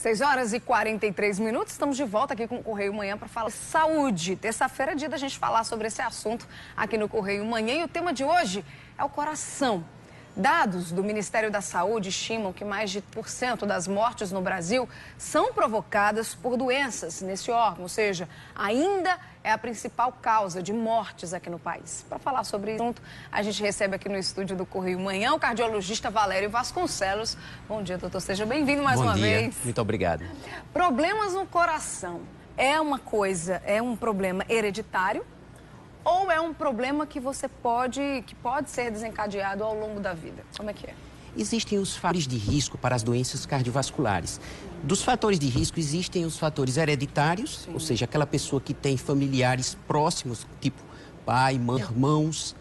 6h43, estamos de volta aqui com o Correio Manhã para falar de saúde. Terça-feira é dia da gente falar sobre esse assunto aqui no Correio Manhã e o tema de hoje é o coração. Dados do Ministério da Saúde estimam que mais de 1% das mortes no Brasil são provocadas por doenças nesse órgão, ou seja, ainda é a principal causa de mortes aqui no país. Para falar sobre esse assunto, a gente recebe aqui no estúdio do Correio Manhã o cardiologista Valério Vasconcelos. Bom dia, doutor. Seja bem-vindo mais uma vez. Muito obrigado. Problemas no coração é um problema hereditário? Ou é um problema que pode ser desencadeado ao longo da vida? Como é que é? Existem os fatores de risco para as doenças cardiovasculares. Dos fatores de risco existem os fatores hereditários, sim, ou seja, aquela pessoa que tem familiares próximos, tipo pai, mãe, irmãos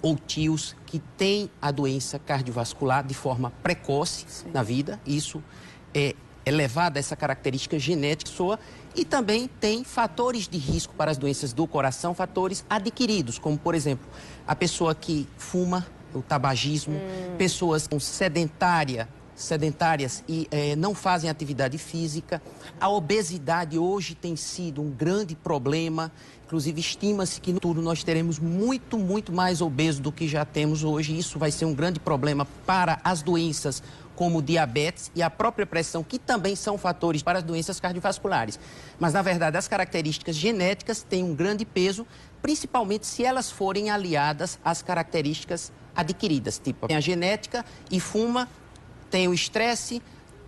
ou tios, que tem a doença cardiovascular de forma precoce, sim, na vida. Isso é levado a essa característica genética da pessoa. E também tem fatores de risco para as doenças do coração, fatores adquiridos, como, por exemplo, a pessoa que fuma, o tabagismo, pessoas sedentárias e não fazem atividade física. A obesidade hoje tem sido um grande problema, inclusive estima-se que no futuro nós teremos muito mais obesos do que já temos hoje. Isso vai ser um grande problema para as doenças como diabetes e a própria pressão, que também são fatores para as doenças cardiovasculares. Mas, na verdade, as características genéticas têm um grande peso, principalmente se elas forem aliadas às características adquiridas. Tipo, tem a genética e fuma, tem o estresse,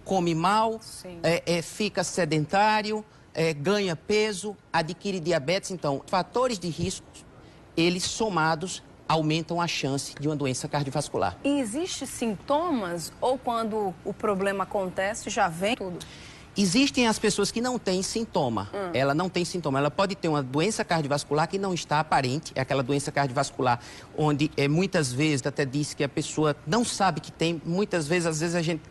come mal, fica sedentário, ganha peso, adquire diabetes. Então, fatores de risco, eles somados, aumentam a chance de uma doença cardiovascular. E existem sintomas ou quando o problema acontece já vem tudo? Existem as pessoas que não têm sintoma. Ela não tem sintoma. Ela pode ter uma doença cardiovascular que não está aparente. É aquela doença cardiovascular onde muitas vezes até diz que a pessoa não sabe que tem. Muitas vezes, às vezes a gente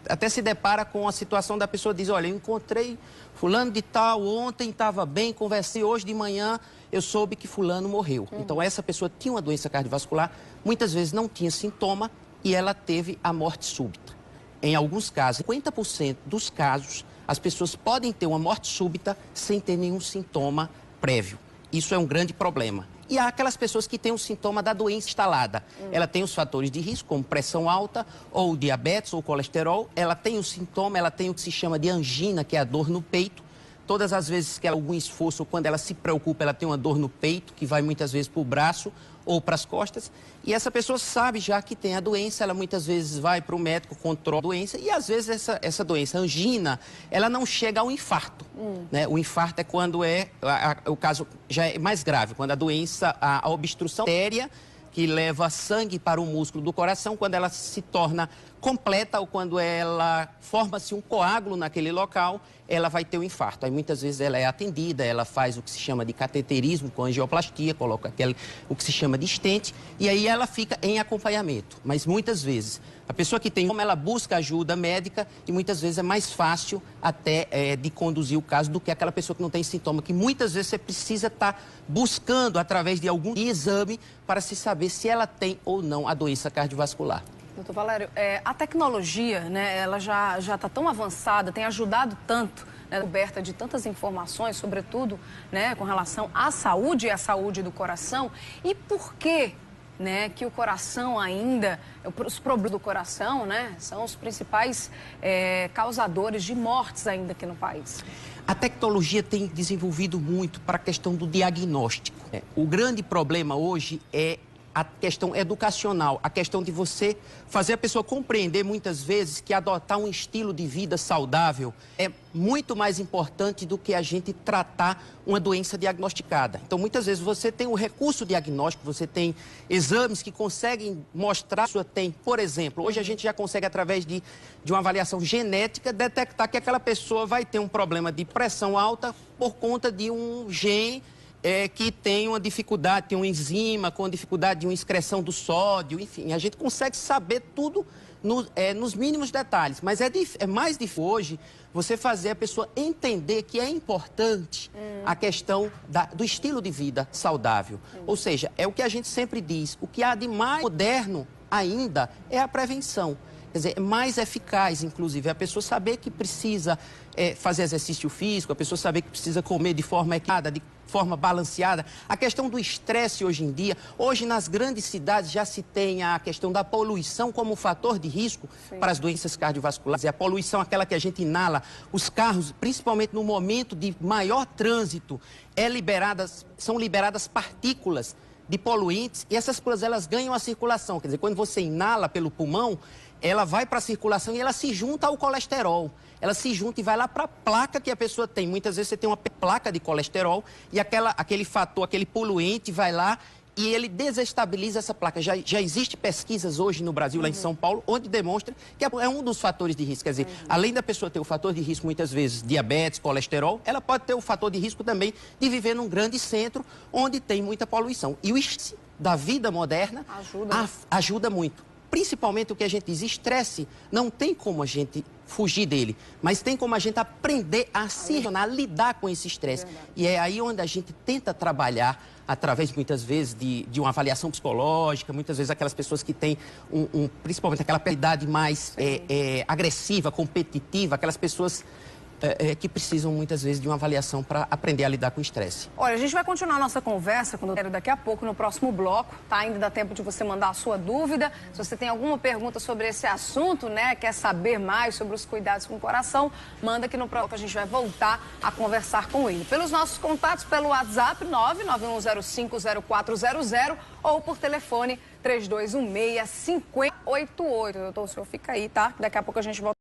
até se depara com a situação da pessoa diz, olha, eu encontrei fulano de tal, ontem estava bem, conversei, hoje de manhã eu soube que fulano morreu. Então essa pessoa tinha uma doença cardiovascular, muitas vezes não tinha sintoma e ela teve a morte súbita. Em alguns casos, 50% dos casos, as pessoas podem ter uma morte súbita sem ter nenhum sintoma prévio. Isso é um grande problema. E há aquelas pessoas que têm o sintoma da doença instalada. Ela tem os fatores de risco, como pressão alta, ou diabetes, ou colesterol. Ela tem o sintoma, ela tem o que se chama de angina, que é a dor no peito. Todas as vezes que ela algum esforço, ou quando ela se preocupa, ela tem uma dor no peito, que vai muitas vezes para o braço ou para as costas. E essa pessoa sabe já que tem a doença, ela muitas vezes vai para o médico, controla a doença. E às vezes essa doença, a angina, ela não chega ao infarto. Né? O infarto é quando o caso já é mais grave, quando a doença, a obstrução artéria, que leva sangue para o músculo do coração, quando ela se torna completa ou quando ela forma-se um coágulo naquele local, ela vai ter um infarto. Aí muitas vezes ela é atendida, ela faz o que se chama de cateterismo com angioplastia, coloca o que se chama de stent e aí ela fica em acompanhamento. Mas muitas vezes a pessoa que tem, como ela busca ajuda médica e muitas vezes é mais fácil até de conduzir o caso do que aquela pessoa que não tem sintoma, que muitas vezes você precisa estar buscando através de algum exame para se saber se ela tem ou não a doença cardiovascular. Doutor Valério, a tecnologia, né, ela já está tão avançada, tem ajudado tanto, né, coberta de tantas informações, sobretudo, né, com relação à saúde e à saúde do coração. E por que, né, que o coração ainda, os problemas do coração, né, são os principais causadores de mortes ainda aqui no país? A tecnologia tem desenvolvido muito para a questão do diagnóstico. O grande problema hoje é a questão educacional, a questão de você fazer a pessoa compreender muitas vezes que adotar um estilo de vida saudável é muito mais importante do que a gente tratar uma doença diagnosticada. Então, muitas vezes você tem o recurso diagnóstico, você tem exames que conseguem mostrar que a pessoa tem, por exemplo, hoje a gente já consegue através de uma avaliação genética detectar que aquela pessoa vai ter um problema de pressão alta por conta de um gene que tem uma dificuldade, tem uma enzima com dificuldade de uma excreção do sódio, enfim, a gente consegue saber tudo nos mínimos detalhes, mas é mais difícil hoje você fazer a pessoa entender que é importante a questão do estilo de vida saudável. Ou seja, é o que a gente sempre diz, o que há de mais moderno ainda é a prevenção. Quer Quer dizer, é mais eficaz, inclusive, a pessoa saber que precisa fazer exercício físico, a pessoa saber que precisa comer de forma equilibrada, de forma balanceada. A questão do estresse hoje em dia, hoje nas grandes cidades já se tem a questão da poluição como fator de risco para as doenças cardiovasculares. A poluição, aquela que a gente inala, os carros, principalmente no momento de maior trânsito, são liberadas partículas de poluentes e essas coisas elas ganham a circulação. Quer dizer, quando você inala pelo pulmão, ela vai para a circulação e ela se junta ao colesterol. Ela se junta e vai lá para a placa que a pessoa tem. Muitas vezes você tem uma placa de colesterol e aquele fator, aquele poluente vai lá e ele desestabiliza essa placa. Já existe pesquisas hoje no Brasil, lá em São Paulo, onde demonstra que é um dos fatores de risco. Quer dizer, além da pessoa ter o fator de risco, muitas vezes, diabetes, colesterol, ela pode ter o fator de risco também de viver num grande centro onde tem muita poluição. E o estresse da vida moderna ajuda muito. Principalmente o que a gente diz, estresse, não tem como a gente fugir dele, mas tem como a gente aprender a lidar com esse estresse. E é aí onde a gente tenta trabalhar, através, muitas vezes, de uma avaliação psicológica, muitas vezes aquelas pessoas que têm, principalmente aquela personalidade mais agressiva, competitiva, aquelas pessoas que precisam, muitas vezes, de uma avaliação para aprender a lidar com o estresse. Olha, a gente vai continuar a nossa conversa com o doutor daqui a pouco, no próximo bloco, tá? Ainda dá tempo de você mandar a sua dúvida. Se você tem alguma pergunta sobre esse assunto, né, quer saber mais sobre os cuidados com o coração, manda aqui no bloco, a gente vai voltar a conversar com ele. Pelos nossos contatos, pelo WhatsApp, 991050400 ou por telefone 3216-5088. Doutor, o senhor fica aí, tá? Daqui a pouco a gente volta.